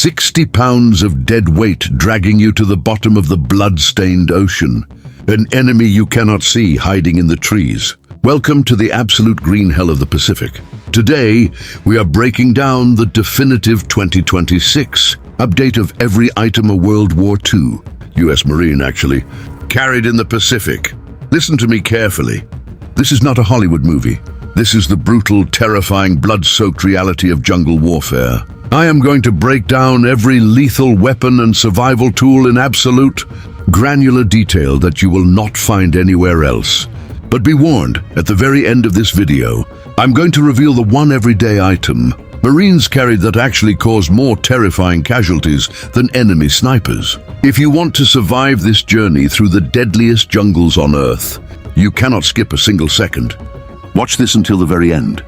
60 pounds of dead weight dragging you to the bottom of the blood-stained ocean. An enemy you cannot see hiding in the trees. Welcome to the absolute green hell of the Pacific. Today, we are breaking down the definitive 2026 update of every item of World War II, US Marine actually, carried in the Pacific. Listen to me carefully. This is not a Hollywood movie. This is the brutal, terrifying, blood-soaked reality of jungle warfare. I am going to break down every lethal weapon and survival tool in absolute, granular detail that you will not find anywhere else. But be warned, at the very end of this video, I'm going to reveal the one everyday item Marines carried that actually caused more terrifying casualties than enemy snipers. If you want to survive this journey through the deadliest jungles on Earth, you cannot skip a single second. Watch this until the very end.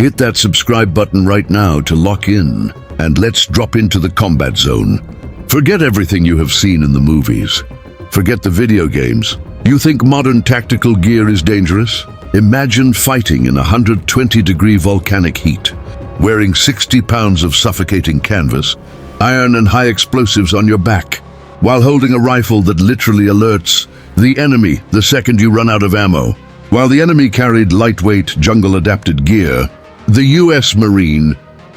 Hit that subscribe button right now to lock in, and let's drop into the combat zone. Forget everything you have seen in the movies. Forget the video games. You think modern tactical gear is dangerous? Imagine fighting in 120-degree volcanic heat, wearing 60 pounds of suffocating canvas, iron and high explosives on your back, while holding a rifle that literally alerts the enemy the second you run out of ammo. While the enemy carried lightweight, jungle-adapted gear, the US Marine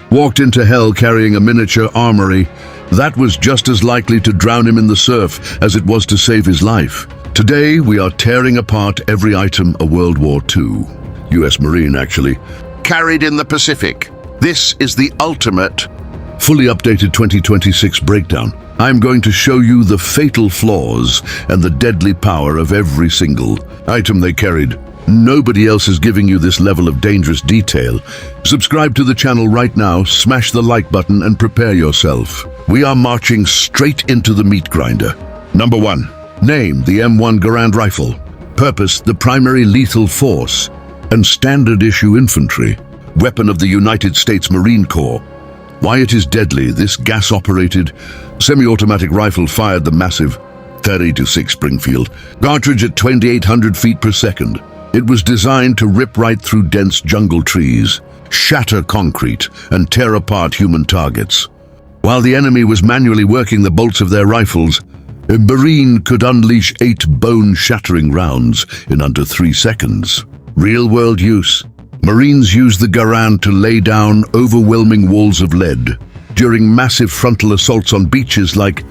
walked into hell carrying a miniature armory that was just as likely to drown him in the surf as it was to save his life. Today, we are tearing apart every item of World War II, US Marine actually, carried in the Pacific. This is the ultimate, fully updated 2026 breakdown. I'm going to show you the fatal flaws and the deadly power of every single item they carried. Nobody else is giving you this level of dangerous detail. Subscribe to the channel right now, smash the like button and prepare yourself. We are marching straight into the meat grinder. Number 1. Name: the M1 Garand Rifle. Purpose: the primary lethal force and standard issue infantry. Weapon of the United States Marine Corps. Why it is deadly: this gas-operated, semi-automatic rifle fired the massive 30-6 Springfield cartridge at 2,800 feet per second. It was designed to rip right through dense jungle trees, shatter concrete, and tear apart human targets. While the enemy was manually working the bolts of their rifles, a Marine could unleash 8 bone-shattering rounds in under 3 seconds. Real-world use. Marines used the Garand to lay down overwhelming walls of lead during massive frontal assaults on beaches like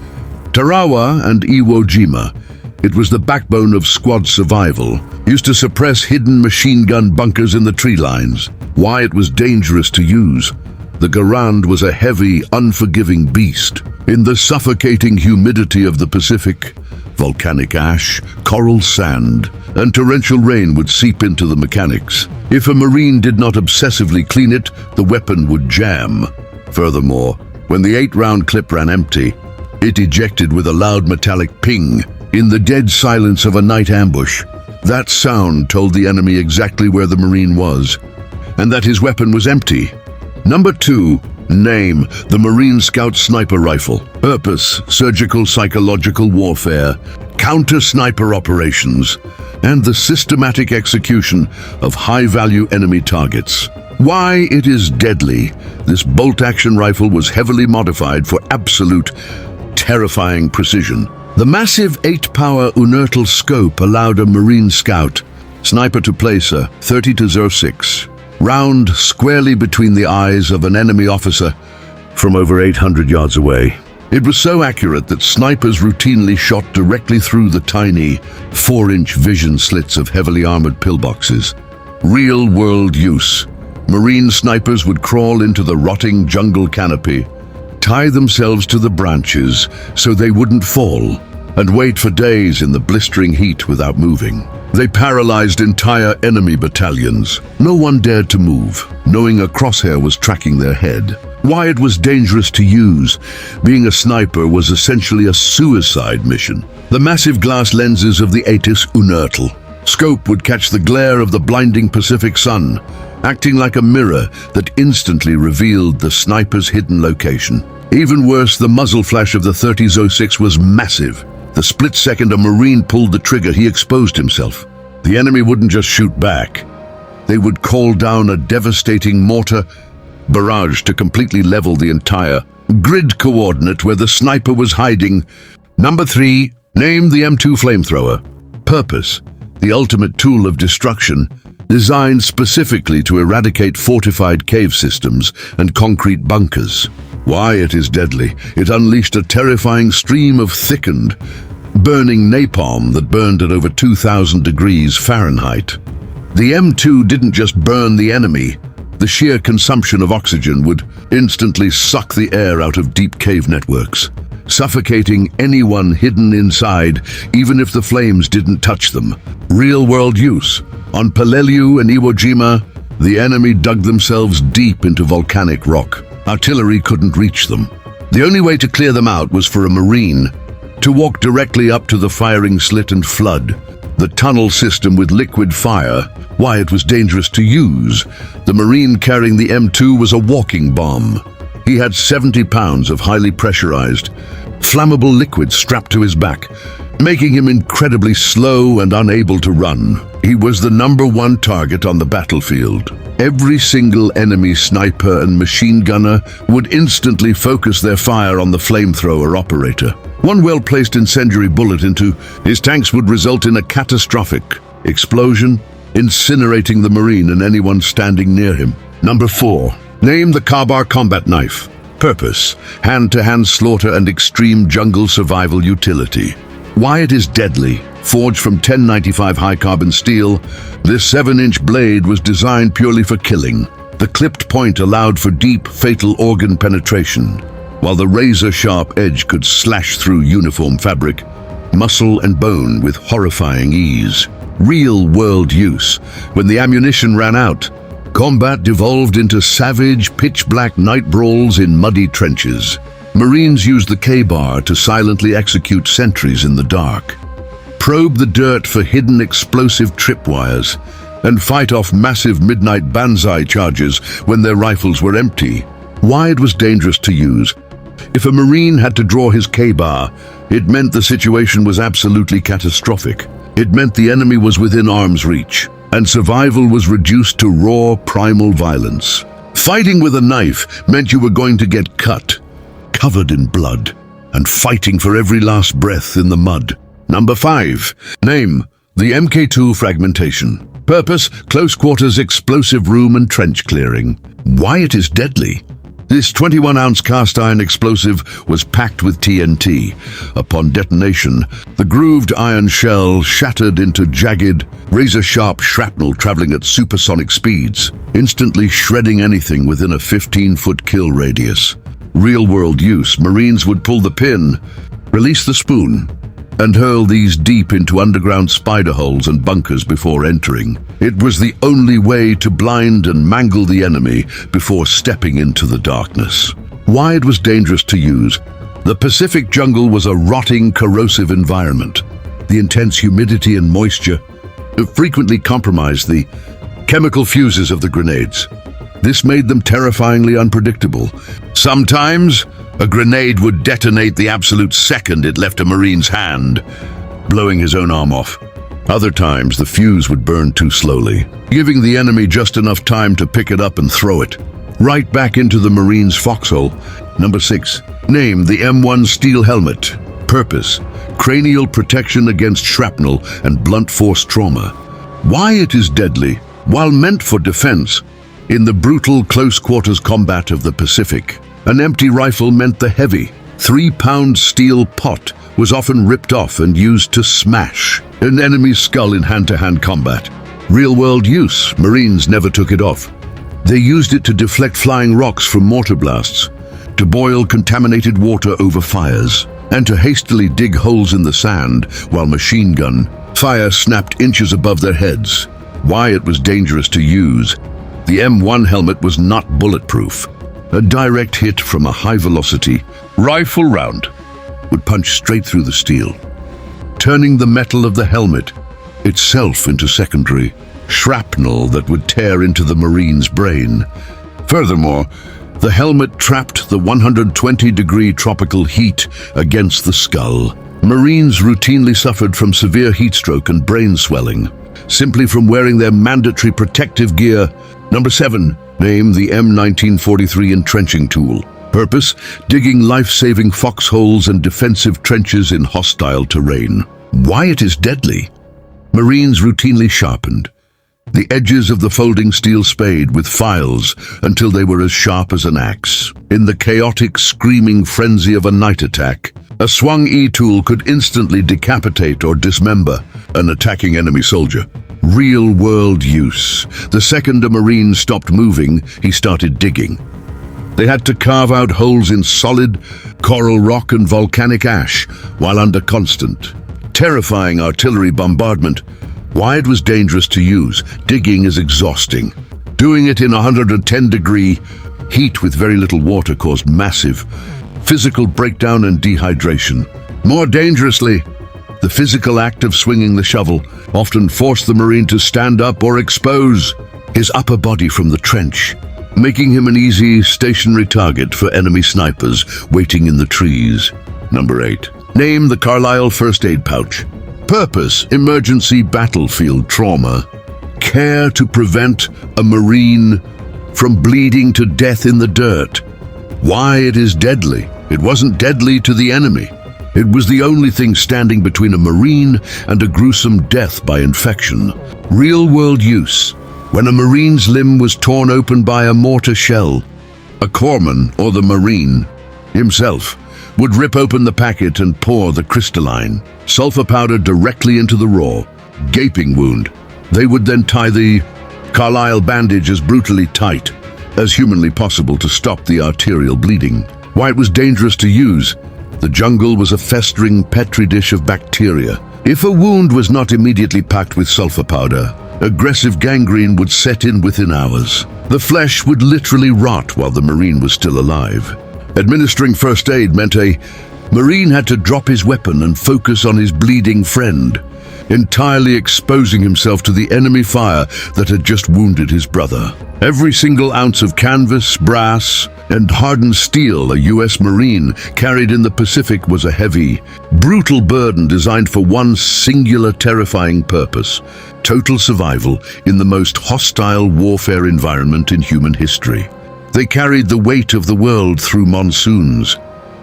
Tarawa and Iwo Jima. It was the backbone of squad survival, used to suppress hidden machine gun bunkers in the tree lines. Why it was dangerous to use: the Garand was a heavy, unforgiving beast. In the suffocating humidity of the Pacific, volcanic ash, coral sand, and torrential rain would seep into the mechanics. If a Marine did not obsessively clean it, the weapon would jam. Furthermore, when the 8-round clip ran empty, it ejected with a loud metallic ping in the dead silence of a night ambush. That sound told the enemy exactly where the Marine was, and that his weapon was empty. Number 2. Name: the Marine Scout Sniper Rifle. Purpose: surgical psychological warfare, counter-sniper operations, and the systematic execution of high-value enemy targets. Why it is deadly: this bolt-action rifle was heavily modified for absolute, terrifying precision. The massive 8-power unertal scope allowed a Marine Scout sniper to place a 30-06 round squarely between the eyes of an enemy officer from over 800 yards away. It was so accurate that snipers routinely shot directly through the tiny 4-inch vision slits of heavily armored pillboxes. Real-world use. Marine snipers would crawl into the rotting jungle canopy, tie themselves to the branches so they wouldn't fall, and wait for days in the blistering heat without moving. They paralyzed entire enemy battalions. No one dared to move, knowing a crosshair was tracking their head. Why it was dangerous to use: being a sniper was essentially a suicide mission. The massive glass lenses of the Atis unertal scope would catch the glare of the blinding Pacific sun, acting like a mirror that instantly revealed the sniper's hidden location. Even worse, the muzzle flash of the 30-06 was massive. The split second a Marine pulled the trigger, he exposed himself. The enemy wouldn't just shoot back. They would call down a devastating mortar barrage to completely level the entire Grid coordinate where the sniper was hiding. Number 3. Name the M2 flamethrower. Purpose: the ultimate tool of destruction, designed specifically to eradicate fortified cave systems and concrete bunkers. Why it is deadly: it unleashed a terrifying stream of thickened, burning napalm that burned at over 2,000 degrees Fahrenheit. The M2 didn't just burn the enemy. The sheer consumption of oxygen would instantly suck the air out of deep cave networks, suffocating anyone hidden inside, even if the flames didn't touch them. Real-world use. On Peleliu and Iwo Jima, the enemy dug themselves deep into volcanic rock. Artillery couldn't reach them. The only way to clear them out was for a Marine to walk directly up to the firing slit and flood the tunnel system with liquid fire. Why it was dangerous to use: the Marine carrying the M2 was a walking bomb. He had 70 pounds of highly pressurized, flammable liquid strapped to his back, making him incredibly slow and unable to run. He was the #1 target on the battlefield. Every single enemy sniper and machine gunner would instantly focus their fire on the flamethrower operator. One well-placed incendiary bullet into his tanks would result in a catastrophic explosion, incinerating the Marine and anyone standing near him. Number 4. Name the Ka-Bar combat knife. Purpose: hand-to-hand slaughter and extreme jungle survival utility. Why it is deadly: forged from 1095 high-carbon steel, this 7-inch blade was designed purely for killing. The clipped point allowed for deep, fatal organ penetration, while the razor-sharp edge could slash through uniform fabric, muscle and bone with horrifying ease. Real-world use. When the ammunition ran out, combat devolved into savage, pitch-black night brawls in muddy trenches. Marines used the Ka-Bar to silently execute sentries in the dark, probe the dirt for hidden explosive tripwires, and fight off massive midnight banzai charges when their rifles were empty. Why it was dangerous to use: if a Marine had to draw his Ka-Bar, it meant the situation was absolutely catastrophic. It meant the enemy was within arm's reach, and survival was reduced to raw, primal violence. Fighting with a knife meant you were going to get cut, covered in blood, and fighting for every last breath in the mud. Number 5. Name the Mk2 fragmentation. Purpose: close quarters explosive room and trench clearing. Why it is deadly: this 21-ounce cast-iron explosive was packed with TNT. Upon detonation, the grooved iron shell shattered into jagged, razor-sharp shrapnel traveling at supersonic speeds, instantly shredding anything within a 15-foot kill radius. Real-world use: Marines would pull the pin, release the spoon, and hurl these deep into underground spider holes and bunkers before entering. It was the only way to blind and mangle the enemy before stepping into the darkness. Why it was dangerous to use: the Pacific jungle was a rotting, corrosive environment. The intense humidity and moisture frequently compromised the chemical fuses of the grenades. This made them terrifyingly unpredictable. Sometimes, a grenade would detonate the absolute second it left a Marine's hand, blowing his own arm off. Other times, the fuse would burn too slowly, giving the enemy just enough time to pick it up and throw it right back into the Marine's foxhole. Number 6. Name the M1 steel helmet. Purpose: cranial protection against shrapnel and blunt force trauma. Why it is deadly: while meant for defense, in the brutal close-quarters combat of the Pacific, an empty rifle meant the heavy, 3-pound steel pot was often ripped off and used to smash an enemy's skull in hand-to-hand combat. Real-world use: Marines never took it off. They used it to deflect flying rocks from mortar blasts, to boil contaminated water over fires, and to hastily dig holes in the sand while machine gun fire snapped inches above their heads. Why it was dangerous to use: the M1 helmet was not bulletproof. A direct hit from a high-velocity rifle round would punch straight through the steel, turning the metal of the helmet itself into secondary shrapnel that would tear into the Marine's brain. Furthermore, the helmet trapped the 120-degree tropical heat against the skull. Marines routinely suffered from severe heat stroke and brain swelling simply from wearing their mandatory protective gear. Number 7. Name the M1943 entrenching tool. Purpose: digging life-saving foxholes and defensive trenches in hostile terrain. Why it is deadly? Marines routinely sharpened the edges of the folding steel spade with files until they were as sharp as an axe. In the chaotic, screaming frenzy of a night attack, a swung E-tool could instantly decapitate or dismember an attacking enemy soldier. Real-world use. The second a Marine stopped moving, he started digging. They had to carve out holes in solid coral rock and volcanic ash while under constant, terrifying artillery bombardment. Why it was dangerous to use: digging is exhausting. Doing it in 110-degree heat with very little water caused massive physical breakdown and dehydration. More dangerously, the physical act of swinging the shovel often forced the Marine to stand up or expose his upper body from the trench, making him an easy stationary target for enemy snipers waiting in the trees. Number 8. Name the Carlisle First Aid Pouch. Purpose: emergency battlefield trauma. Care to prevent a Marine from bleeding to death in the dirt. Why it is deadly? It wasn't deadly to the enemy. It was the only thing standing between a Marine and a gruesome death by infection. Real-world use: when a Marine's limb was torn open by a mortar shell, a corpsman or the Marine himself would rip open the packet and pour the crystalline sulfur powder directly into the raw, gaping wound. They would then tie the Carlisle bandage as brutally tight as humanly possible to stop the arterial bleeding. Why it was dangerous to use: the jungle was a festering petri dish of bacteria. If a wound was not immediately packed with sulfur powder, aggressive gangrene would set in within hours. The flesh would literally rot while the Marine was still alive. Administering first aid meant a Marine had to drop his weapon and focus on his bleeding friend, entirely exposing himself to the enemy fire that had just wounded his brother. Every single ounce of canvas, brass, and hardened steel a US Marine carried in the Pacific was a heavy, brutal burden designed for one singular terrifying purpose: total survival in the most hostile warfare environment in human history. They carried the weight of the world through monsoons,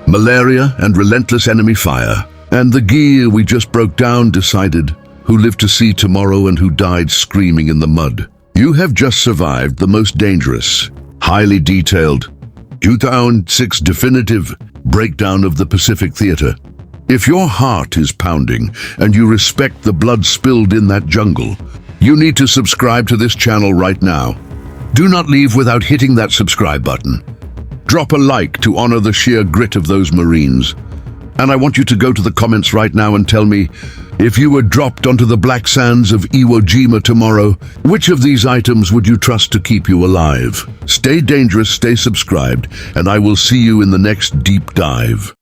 malaria, and relentless enemy fire. And the gear we just broke down decided who lived to see tomorrow and who died screaming in the mud. You have just survived the most dangerous, highly detailed, 2006 definitive breakdown of the Pacific Theater. If your heart is pounding and you respect the blood spilled in that jungle, you need to subscribe to this channel right now. Do not leave without hitting that subscribe button. Drop a like to honor the sheer grit of those Marines. And I want you to go to the comments right now and tell me, if you were dropped onto the black sands of Iwo Jima tomorrow, which of these items would you trust to keep you alive? Stay dangerous, stay subscribed, and I will see you in the next deep dive.